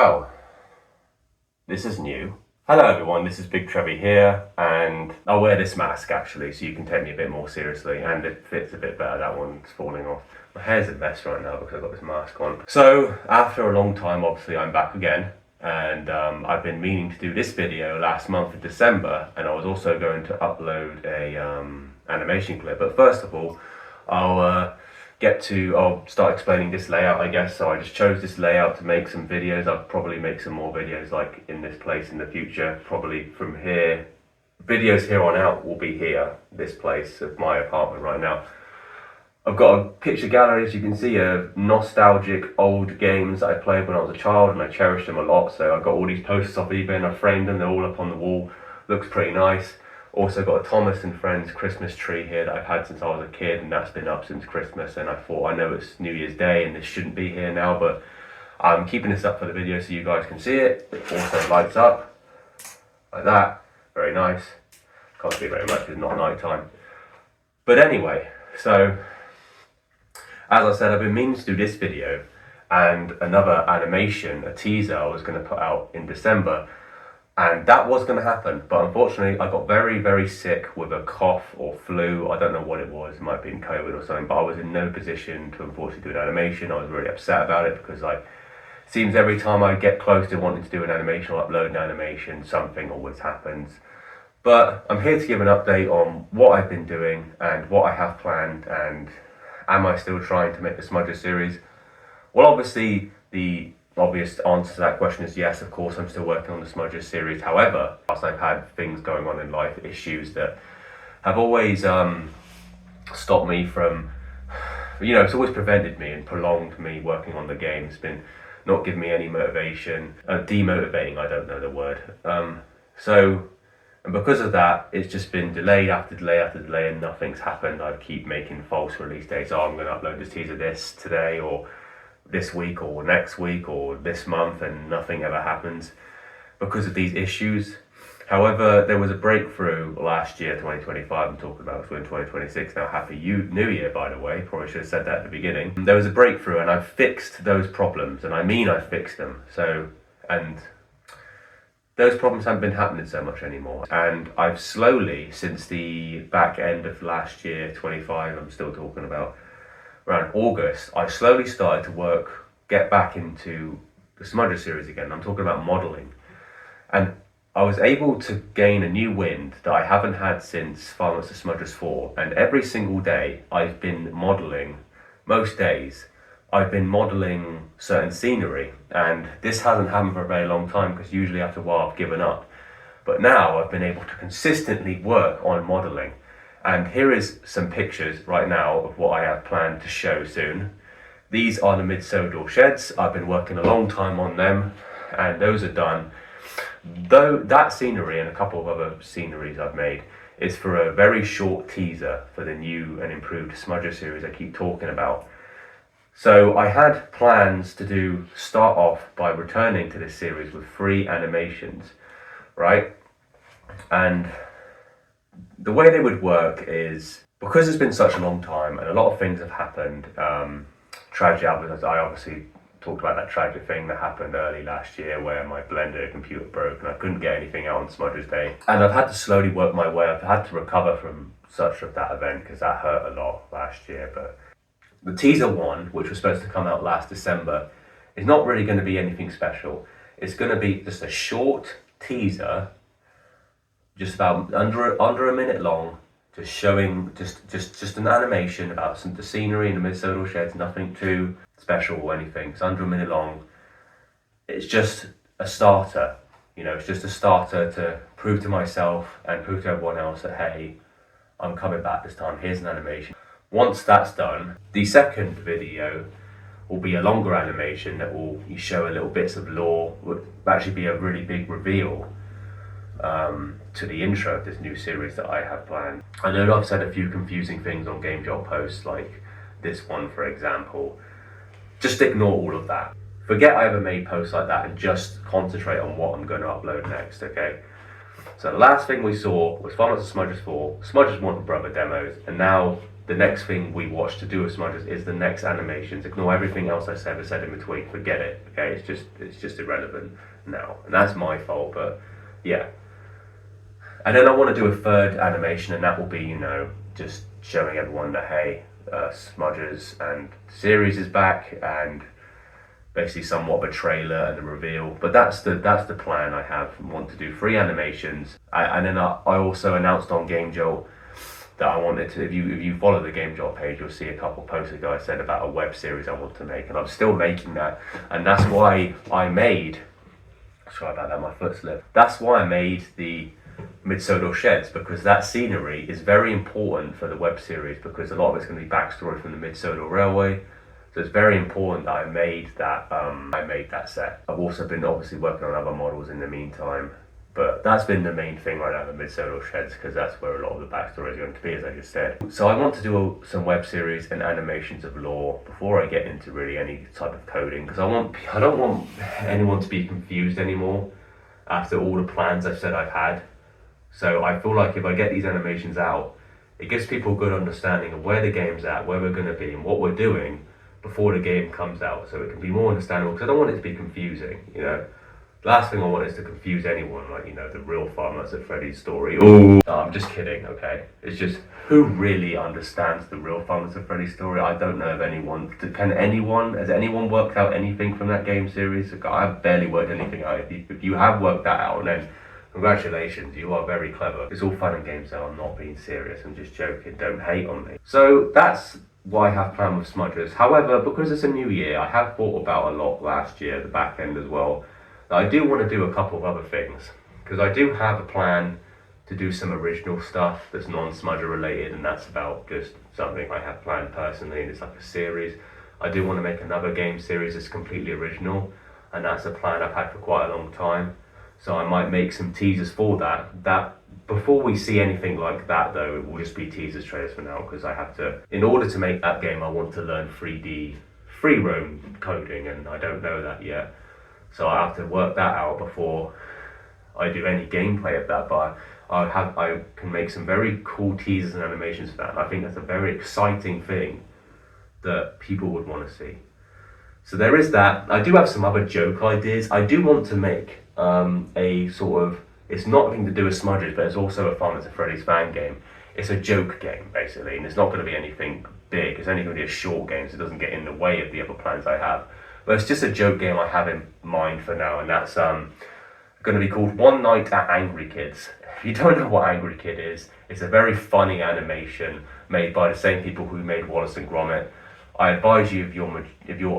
Well, this is new. Hello everyone, this is Bigtrevvy here, and I'll wear this mask actually so you can take me a bit more seriously, and it fits a bit better. That one's falling off. My hair's a mess right now because I've got this mask on. So after a long time, obviously I'm back again, and I've been meaning to do this video last month in December, and I was also going to upload a animation clip. But first of all, I'll start explaining this layout, I guess. So I just chose this layout to make some videos. I'll probably make some more videos like in this place in the future, probably from here. Videos here on out will be here, this place of my apartment right now. I've got a picture gallery, as you can see, of nostalgic old games that I played when I was a child, and I cherished them a lot. So I've got all these posters off eBay and I framed them, they're all up on the wall. Looks pretty nice. Also got a Thomas and Friends Christmas tree here that I've had since I was a kid, and that's been up since Christmas, and I thought, I know it's New Year's Day and this shouldn't be here now, but I'm keeping this up for the video so you guys can see it. It also lights up like that, very nice. Can't see very much, it's not night time. But anyway, so as I said, I've been meaning to do this video and another animation, a teaser I was going to put out in December. And that was going to happen, but unfortunately I got very, very sick with a cough or flu. I don't know what it was, it might have been COVID or something, but I was in no position to unfortunately do an animation. I was really upset about it because it seems every time I get close to wanting to do an animation or upload an animation, something always happens. But I'm here to give an update on what I've been doing and what I have planned, and am I still trying to make the Smudger series? Well, obviously the obvious answer to that question is yes, of course I'm still working on the Smudger series. However, I've had things going on in life, issues that have always stopped me from, it's always prevented me and prolonged me working on the game. It's been not giving me any motivation, demotivating, I don't know the word. And because of that, it's just been delay after delay after delay, and nothing's happened. I keep making false release dates. Oh, I'm going to upload this teaser this today, or this week, or next week, or this month, and nothing ever happens because of these issues. However, there was a breakthrough last year, 2025, I'm talking about, we're in 2026 now. Happy New Year, by the way. Probably should have said that at the beginning. There was a breakthrough, and I've fixed those problems, and I mean I fixed them. And those problems haven't been happening so much anymore. And I've slowly, since the back end of last year, 25, I'm still talking about, around August, I slowly started to get back into the Smudger series again. I'm talking about modelling. And I was able to gain a new wind that I haven't had since 5 Months of Smudgers 4. And every single day I've been modelling, most days, I've been modelling certain scenery. And this hasn't happened for a very long time because usually after a while I've given up. But now I've been able to consistently work on modelling. And here is some pictures right now of what I have planned to show soon. These are the mid-sodal sheds. I've been working a long time on them, and those are done. Though that scenery and a couple of other sceneries I've made is for a very short teaser for the new and improved Smudger series I keep talking about. So I had plans to start off by returning to this series with 3 animations, right? And the way they would work is, because it's been such a long time and a lot of things have happened, tragic, I obviously talked about that tragic thing that happened early last year where my Blender computer broke and I couldn't get anything out on Smudger's Day. And I've had to slowly work my way, I've had to recover from such of that event because that hurt a lot last year. But the teaser one, which was supposed to come out last December, is not really going to be anything special. It's going to be just a short teaser, just about under a minute long, just showing just an animation about the scenery and the mid-sodal sheds, nothing too special or anything. It's under a minute long. It's just a starter, it's just a starter to prove to myself and prove to everyone else that, hey, I'm coming back this time, here's an animation. Once that's done, the second video will be a longer animation that will show a little bits of lore, would actually be a really big reveal to the intro of this new series that I have planned. I know I've said a few confusing things on Game Job posts, like this one for example. Just ignore all of that. Forget I ever made posts like that and just concentrate on what I'm going to upload next, okay? So the last thing we saw was 5 Months of Smudgers 4, Smudgers 1 Brother demos, and now the next thing we watch to do with Smudgers is the next animations. Ignore everything else I ever said in between. Forget it. Okay, it's just irrelevant now, and that's my fault. But yeah, and then I want to do a third animation, and that will be, you know, just showing everyone that hey, Smudgers and the series is back, and basically somewhat of a trailer and a reveal. But that's the plan I have. I want to do 3 animations, and then I also announced on Game Jolt that I wanted to, if you follow the Game Jolt page, you'll see a couple posts ago I said about a web series I want to make, and I'm still making that, and that's why I made, sorry about that, my foot slipped. That's why I made the Mid-Sodor Sheds, because that scenery is very important for the web series, because a lot of it's going to be backstory from the Mid-Sodor Railway. So it's very important that I made that set. I've also been obviously working on other models in the meantime, but that's been the main thing right now, the Mid-Sodor Sheds, because that's where a lot of the backstory is going to be, as I just said. So I want to do some web series and animations of lore before I get into really any type of coding, because I don't want anyone to be confused anymore after all the plans I've said I've had. So I feel like if I get these animations out, it gives people a good understanding of where the game's at, where we're going to be, and what we're doing before the game comes out, so it can be more understandable, because I don't want it to be confusing, you know. The last thing I want is to confuse anyone, like, you know, the real Five Nights at Freddy's story. Oh, I'm just kidding, okay? It's just, who really understands the real Five Nights at Freddy's story? I don't know of anyone. Has anyone worked out anything from that game series? I've barely worked anything out. If you have worked that out, then congratulations, you are very clever. It's all fun and games though, I'm not being serious, I'm just joking, don't hate on me. So that's what I have planned with Smudgers. However, because it's a new year, I have thought about a lot last year, the back end as well. I do want to do a couple of other things, because I do have a plan to do some original stuff that's non-Smudger related, and that's about just something I have planned personally, and it's like a series. I do want to make another game series that's completely original, and that's a plan I've had for quite a long time. So I might make some teasers for that. Before we see anything like that though, it will just be teasers trailers for now, because I have to, in order to make that game, I want to learn 3D free roam coding, and I don't know that yet. So I have to work that out before I do any gameplay of that, but I can make some very cool teasers and animations for that, and I think that's a very exciting thing that people would want to see. So there is that. I do have some other joke ideas. I do want to make a sort of, it's not nothing to do with Smudgers, but it's also a Five Nights at Freddy's fan game. It's a joke game basically, and it's not going to be anything big. It's only going to be a short game, so it doesn't get in the way of the other plans I have. But it's just a joke game I have in mind for now, and that's going to be called One Night at Angry Kids. If you don't know what Angry Kid is, it's a very funny animation made by the same people who made Wallace and Gromit. I advise you, if you're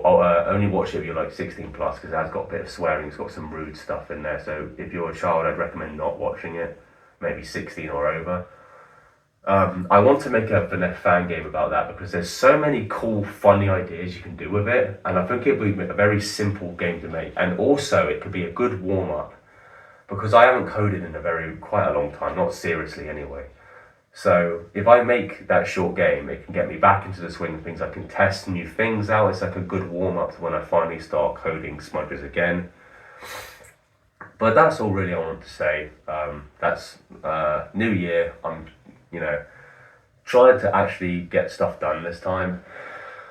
only watch it if you're like 16 plus, because it has got a bit of swearing, it's got some rude stuff in there. So if you're a child, I'd recommend not watching it. Maybe 16 or over. I want to make a fan game about that, because there's so many cool, funny ideas you can do with it, and I think it would be a very simple game to make, and also it could be a good warm up, because I haven't coded in quite a long time, not seriously anyway. So if I make that short game, it can get me back into the swing of things. I can test new things out. It's like a good warm up to when I finally start coding Smudgers again. But that's all really I want to say. That's new year. I'm, trying to actually get stuff done this time.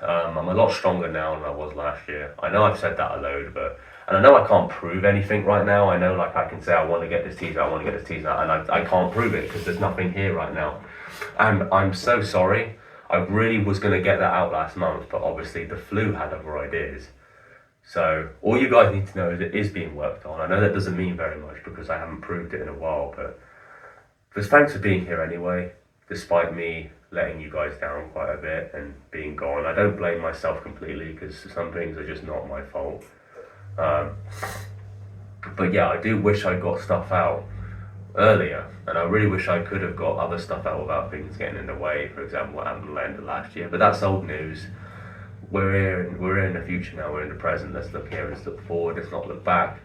I'm a lot stronger now than I was last year. I know I've said that a load, and I know I can't prove anything right now. I know, like, I can say I want to get this teaser, and I can't prove it because there's nothing here right now. And I'm so sorry. I really was going to get that out last month, but obviously the flu had other ideas. So all you guys need to know is it is being worked on. I know that doesn't mean very much because I haven't proved it in a while, but just thanks for being here anyway, despite me letting you guys down quite a bit and being gone. I don't blame myself completely because some things are just not my fault. But yeah, I do wish I got stuff out earlier, and I really wish I could have got other stuff out without things getting in the way. For example, what happened at the end of last year, but that's old news. We're in the future now, we're in the present. Let's look here, let's look forward, let's not look back.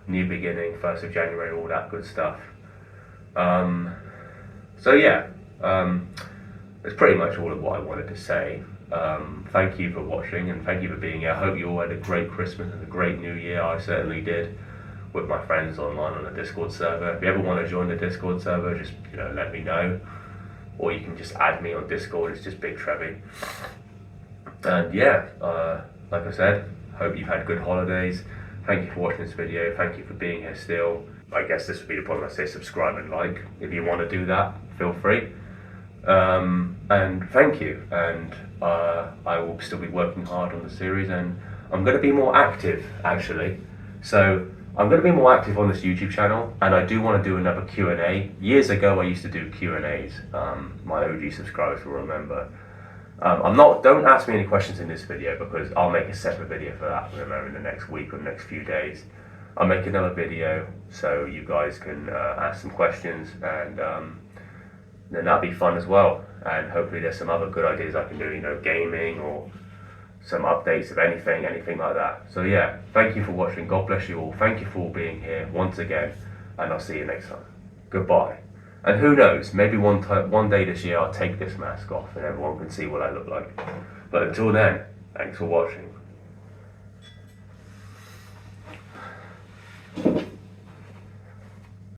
New beginning, 1st of January, all that good stuff. So yeah, that's pretty much all of what I wanted to say. Thank you for watching and thank you for being here. I hope you all had a great Christmas and a great New Year. I certainly did, with my friends online on the Discord server. If you ever want to join the Discord server, just let me know. or you can just add me on Discord. It's just Bigtrevvy. And yeah, like I said, hope you've had good holidays. Thank you for watching this video. Thank you for being here still. I guess this would be the point where I say subscribe and like. If you want to do that, feel free. And thank you. And I will still be working hard on the series, and I'm going to be more active, actually. So I'm going to be more active on this YouTube channel, and I do want to do another Q&A. Years ago, I used to do Q&As. My OG subscribers will remember. Don't ask me any questions in this video, because I'll make a separate video for that in the next week or the next few days. I'll make another video so you guys can ask some questions, and then that'll be fun as well. And hopefully there's some other good ideas I can do, gaming or some updates of anything like that. So yeah, thank you for watching. God bless you all. Thank you for being here once again, and I'll see you next time. Goodbye. And who knows, maybe one day this year I'll take this mask off and everyone can see what I look like. But until then, thanks for watching.